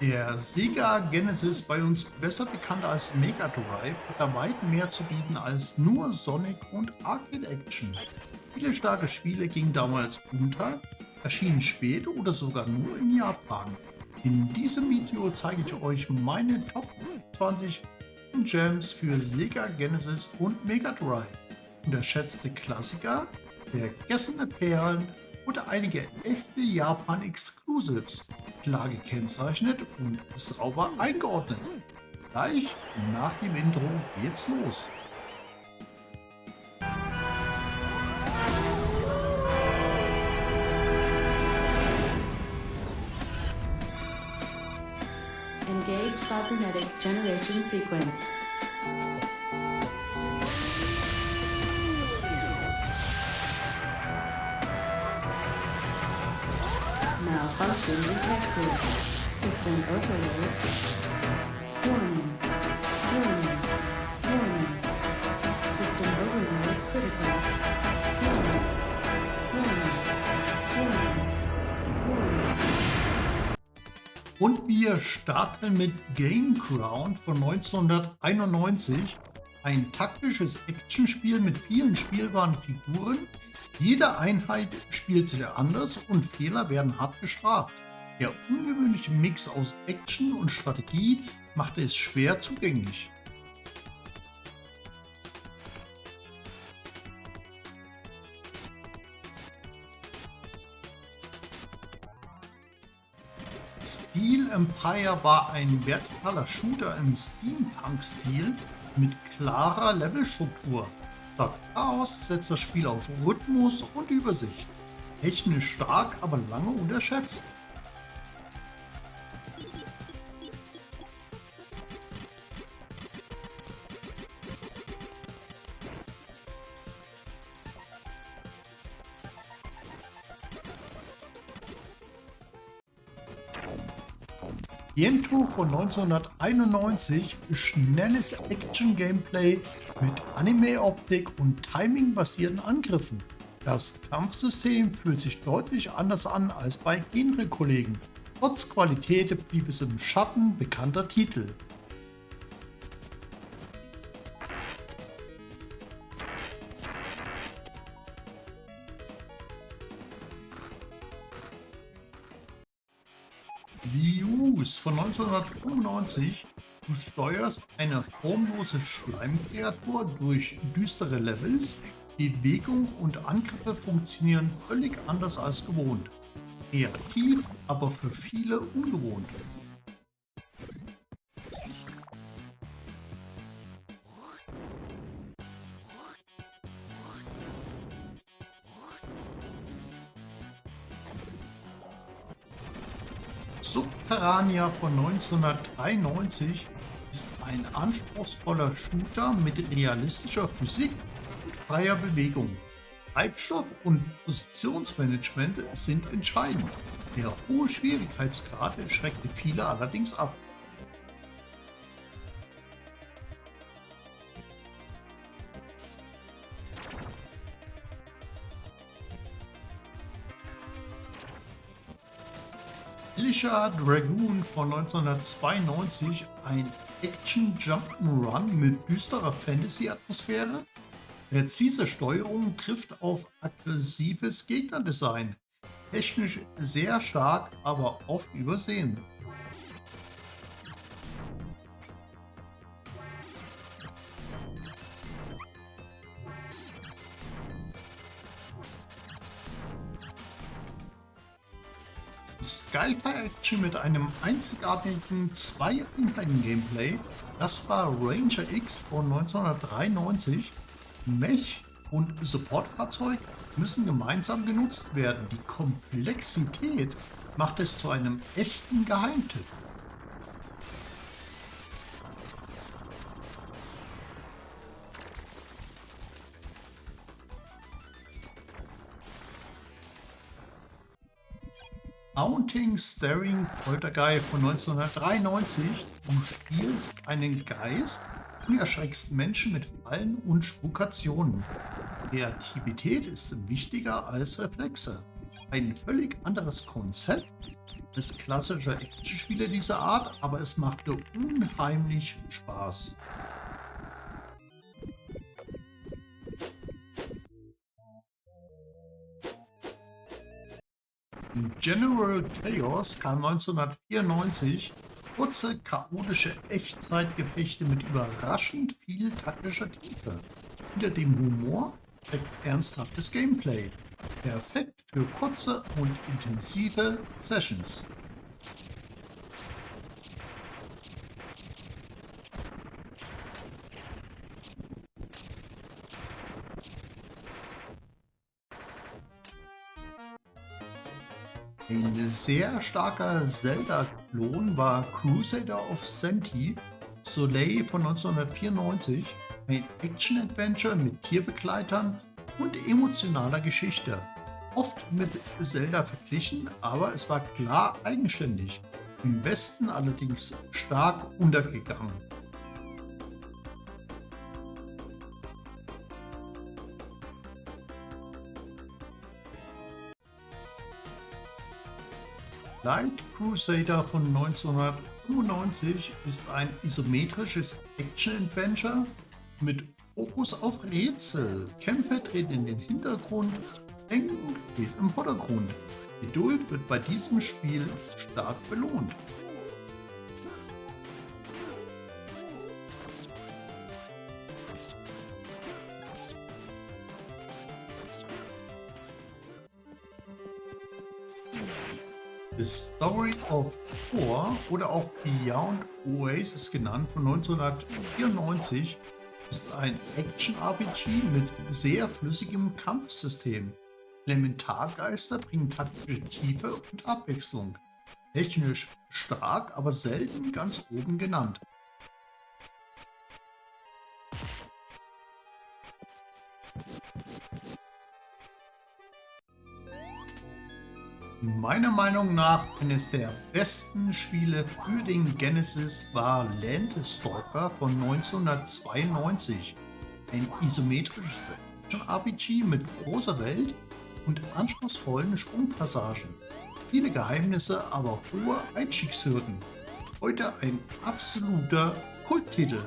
Der Sega Genesis, bei uns besser bekannt als Mega Drive, hat da weit mehr zu bieten als nur Sonic und Arcade Action. Viele starke Spiele gingen damals unter, erschienen spät oder sogar nur in Japan. In diesem Video zeige ich euch meine Top 20 Gems für Sega Genesis und Mega Drive. Unterschätzte Klassiker, vergessene Perlen oder einige echte Japan-Exclusives, klar gekennzeichnet und sauber eingeordnet. Gleich nach dem Intro geht's los. Engage cybernetic generation sequence. Malfunction detected. System overload. Warning. Warning. Warning. System overload critical. Warning. Warning. Warning. Warning. Und wir starten mit Game Ground von 1991. Ein taktisches Actionspiel mit vielen spielbaren Figuren. Jede Einheit spielt sich anders und Fehler werden hart bestraft. Der ungewöhnliche Mix aus Action und Strategie machte es schwer zugänglich. Steel Empire war ein vertikaler Shooter im Steampunk-Stil mit klarer Levelstruktur. Statt Chaos setzt das Spiel auf Rhythmus und Übersicht. Technisch stark, aber lange unterschätzt. Gento von 1991, schnelles Action-Gameplay mit Anime-Optik und Timing-basierten Angriffen. Das Kampfsystem fühlt sich deutlich anders an als bei Genre-Kollegen. Trotz Qualität blieb es im Schatten bekannter Titel. Lius von 1995. Du steuerst eine formlose Schleimkreatur durch düstere Levels. Bewegung und Angriffe funktionieren völlig anders als gewohnt. Kreativ, aber für viele ungewohnt. Subterranea von 1993 ist ein anspruchsvoller Shooter mit realistischer Physik und freier Bewegung. Treibstoff und Positionsmanagement sind entscheidend. Der hohe Schwierigkeitsgrad schreckte viele allerdings ab. Militia Dragoon von 1992, ein Action-Jump'n'Run mit düsterer Fantasy-Atmosphäre. Präzise Steuerung trifft auf aggressives Gegnerdesign. Technisch sehr stark, aber oft übersehen. Skyfire Action mit einem einzigartigen Zwei-Einheiten-Gameplay. Das war Ranger X von 1993. Mech und Supportfahrzeug müssen gemeinsam genutzt werden. Die Komplexität macht es zu einem echten Geheimtipp. Haunting Staring Poltergeist von 1993. Du spielst einen Geist und erschreckst Menschen mit Fallen und Spukationen. Kreativität ist wichtiger als Reflexe. Ein völlig anderes Konzept, als klassischer Actionspieler dieser Art, aber es machte unheimlich Spaß. General Chaos kam 1994, kurze, chaotische Echtzeitgefechte mit überraschend viel taktischer Tiefe. Hinter dem Humor steckt ernsthaftes Gameplay. Perfekt für kurze und intensive Sessions. Ein sehr starker Zelda-Klon war Crusader of Senti Soleil von 1994, ein Action-Adventure mit Tierbegleitern und emotionaler Geschichte. Oft mit Zelda verglichen, aber es war klar eigenständig, im Westen allerdings stark untergegangen. Light Crusader von 1995 ist ein isometrisches Action-Adventure mit Fokus auf Rätsel. Kämpfe treten in den Hintergrund, Denken steht im Vordergrund. Geduld wird bei diesem Spiel stark belohnt. The Story of Thor oder auch Beyond Oasis genannt von 1994 ist ein Action-RPG mit sehr flüssigem Kampfsystem. Elementargeister bringen taktische Tiefe und Abwechslung. Technisch stark, aber selten ganz oben genannt. Meiner Meinung nach eines der besten Spiele für den Genesis war Landstalker von 1992. Ein isometrisches Action-RPG mit großer Welt und anspruchsvollen Sprungpassagen. Viele Geheimnisse, aber hohe Einstiegshürden. Heute ein absoluter Kulttitel.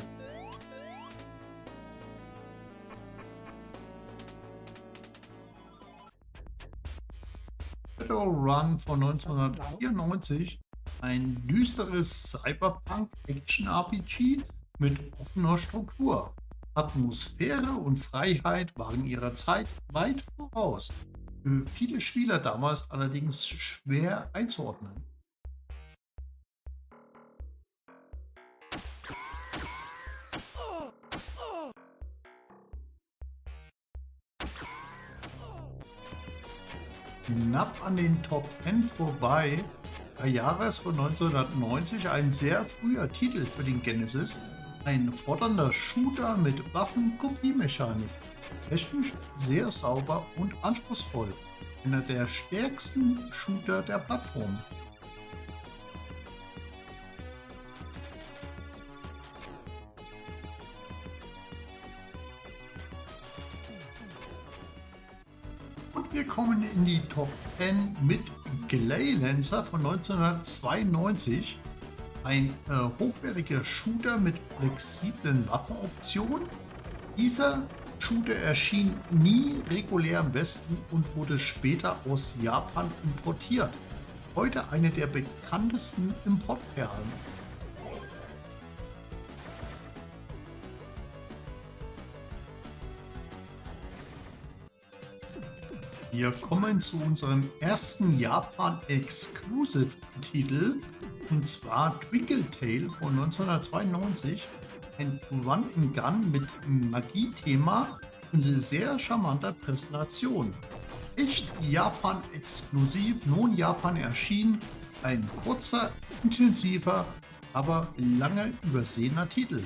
Shadowrun von 1994, ein düsteres Cyberpunk-Action-RPG mit offener Struktur. Atmosphäre und Freiheit waren ihrer Zeit weit voraus. Für viele Spieler damals allerdings schwer einzuordnen. Knapp an den Top 10 vorbei, Jahres von 1990, ein sehr früher Titel für den Genesis, ein fordernder Shooter mit Waffen-Kopiemechanik. Technisch sehr sauber und anspruchsvoll, einer der stärksten Shooter der Plattform. Wir kommen in die Top 10 mit Gleylancer von 1992. Ein hochwertiger Shooter mit flexiblen Waffenoptionen. Dieser Shooter erschien nie regulär im Westen und wurde später aus Japan importiert. Heute eine der bekanntesten Importperlen. Wir kommen zu unserem ersten Japan-Exclusive-Titel, und zwar Twinkle Tale von 1992, ein Run-and-Gun mit Magie-Thema und sehr charmanter Präsentation. Echt Japan-exklusiv, nur in Japan erschienen, ein kurzer, intensiver, aber lange übersehener Titel.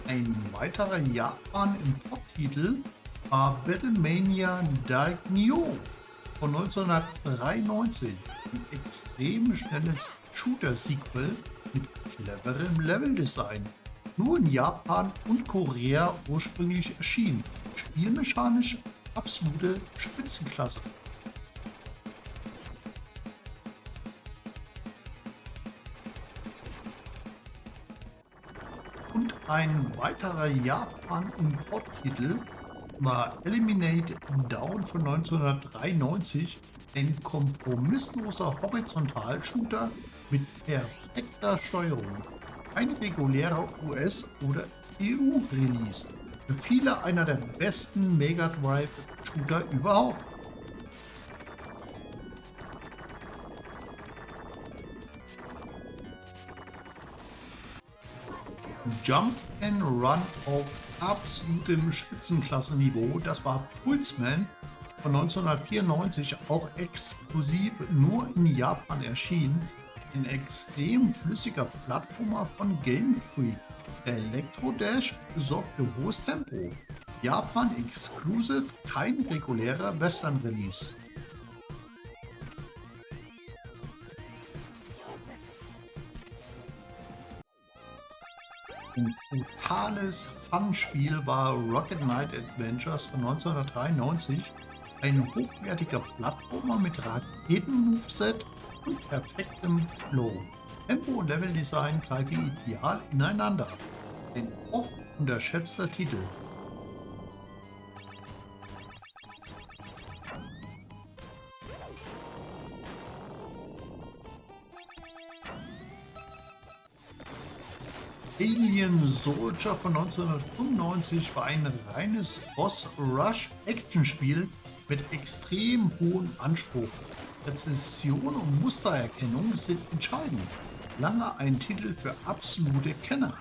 Ein weiterer Japan-Import-Titel war Battlemania Daigneou von 1993, ein extrem schnelles Shooter-Sequel mit cleverem Leveldesign. Nur in Japan und Korea ursprünglich erschienen. Spielmechanisch absolute Spitzenklasse. Und ein weiterer Japan-Import-Titel war Eliminate Down von 1993, ein kompromissloser Horizontalshooter mit perfekter Steuerung. Ein regulärer US- oder EU-Release. Für viele einer der besten Mega Drive-Shooter überhaupt. Jump and Run auf absolutem Spitzenklassenniveau, das war Pulseman von 1994, auch exklusiv nur in Japan erschienen. Ein extrem flüssiger Plattformer von Game Freak. Electro Dash sorgt für hohes Tempo. Japan Exclusive, kein regulärer Western-Release. Ein brutales Fun-Spiel war Rocket Knight Adventures von 1993, ein hochwertiger Plattformer mit Raketen-Moveset und perfektem Flow. Tempo und Leveldesign greifen ideal ineinander. Ein oft unterschätzter Titel. Alien Soldier von 1995 war ein reines Boss-Rush-Action-Spiel mit extrem hohem Anspruch. Präzision und Mustererkennung sind entscheidend. Lange ein Titel für absolute Kenner.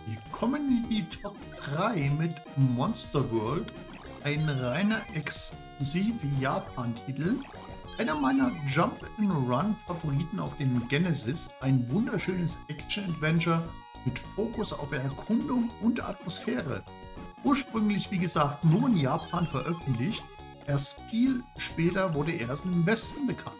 Die Community Top 3 mit Monster World, ein reiner exklusiv Japan-Titel, einer meiner Jump-and-Run-Favoriten auf dem Genesis, ein wunderschönes Action-Adventure mit Fokus auf Erkundung und Atmosphäre. Ursprünglich, wie gesagt, nur in Japan veröffentlicht, erst viel später wurde er erst im Westen bekannt.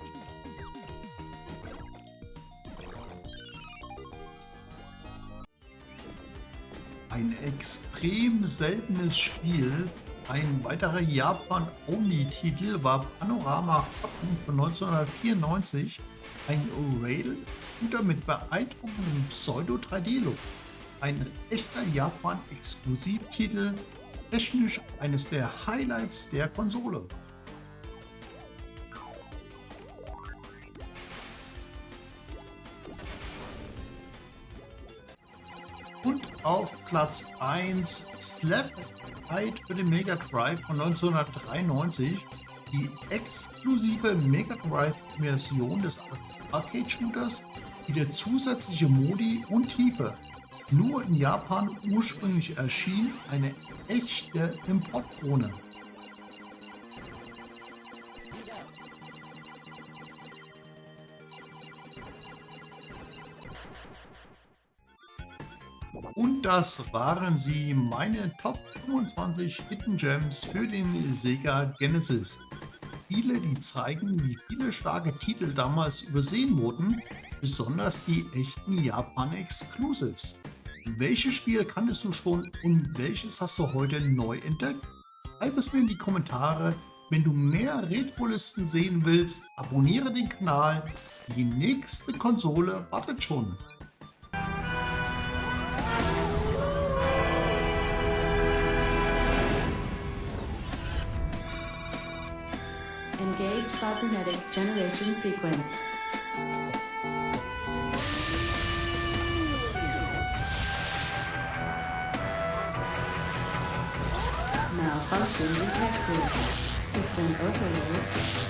Ein extrem seltenes Spiel, ein weiterer Japan-Only-Titel war Panorama Hoppen von 1994, ein Rail-Shooter mit beeindruckendem Pseudo-3D-Look. Ein echter Japan-Exklusivtitel, technisch eines der Highlights der Konsole. Und auf Platz 1 Slap Fight für den Mega Drive von 1993, die exklusive Mega Drive-Version des Arcade-Shooters, bietet zusätzliche Modi und Tiefe. Nur in Japan ursprünglich erschien eine echte Importkrone. Und das waren sie, meine Top 25 Hidden Gems für den Sega Genesis. Spiele, die zeigen, wie viele starke Titel damals übersehen wurden, besonders die echten Japan-Exclusives. Welches Spiel kanntest du schon und welches hast du heute neu entdeckt? Schreib es mir in die Kommentare. Wenn du mehr Retro-Listen sehen willst, abonniere den Kanal. Die nächste Konsole wartet schon. Engage cybernetic generation sequence. Malfunction detected. System overload.